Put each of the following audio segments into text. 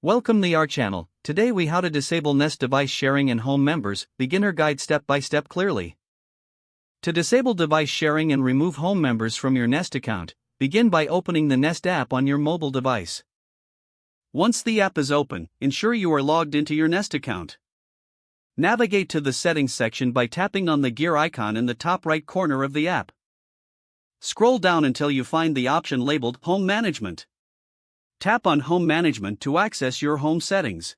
Welcome to our channel. Today we how to disable Nest device sharing and home members, beginner guide step by step clearly. To disable device sharing and remove home members from your Nest account, begin by opening the Nest app on your mobile device. Once the app is open, ensure you are logged into your Nest account. Navigate to the settings section by tapping on the gear icon in the top right corner of the app. Scroll down until you find the option labeled Home Management. Tap on Home Management to access your home settings.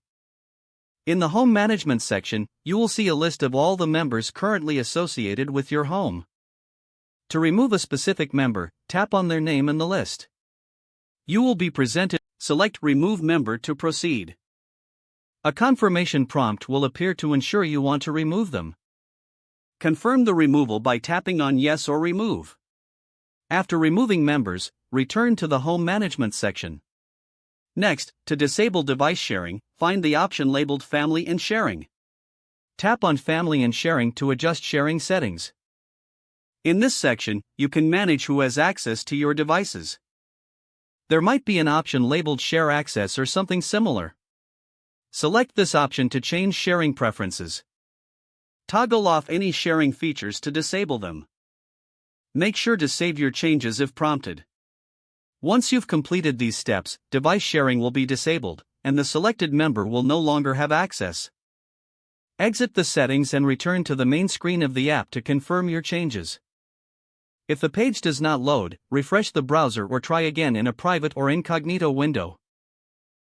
In the Home Management section, you will see a list of all the members currently associated with your home. To remove a specific member, tap on their name in the list. You will be presented. Select Remove Member to proceed. A confirmation prompt will appear to ensure you want to remove them. Confirm the removal by tapping on Yes or Remove. After removing members, return to the Home Management section. Next, to disable device sharing, find the option labeled Family and Sharing. Tap on Family and Sharing to adjust sharing settings. In this section, you can manage who has access to your devices. There might be an option labeled Share Access or something similar. Select this option to change sharing preferences. Toggle off any sharing features to disable them. Make sure to save your changes if prompted. Once you've completed these steps, device sharing will be disabled, and the selected member will no longer have access. Exit the settings and return to the main screen of the app to confirm your changes. If the page does not load, refresh the browser or try again in a private or incognito window.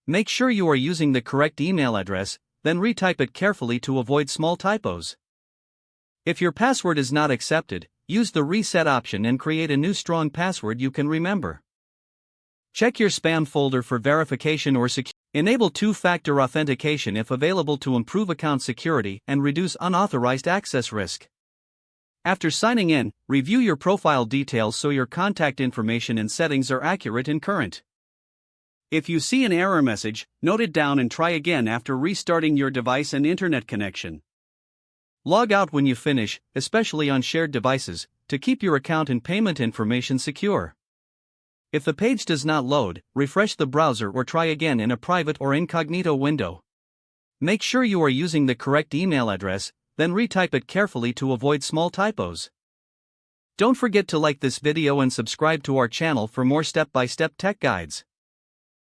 Make sure you are using the correct email address, then retype it carefully to avoid small typos. If your password is not accepted, use the reset option and create a new strong password you can remember. Check your spam folder for verification or security. Enable two-factor authentication if available to improve account security and reduce unauthorized access risk. After signing in, review your profile details so your contact information and settings are accurate and current. If you see an error message, note it down and try again after restarting your device and internet connection. Log out when you finish, especially on shared devices, to keep your account and payment information secure. If the page does not load, refresh the browser or try again in a private or incognito window. Make sure you are using the correct email address, then retype it carefully to avoid small typos. Don't forget to like this video and subscribe to our channel for more step-by-step tech guides.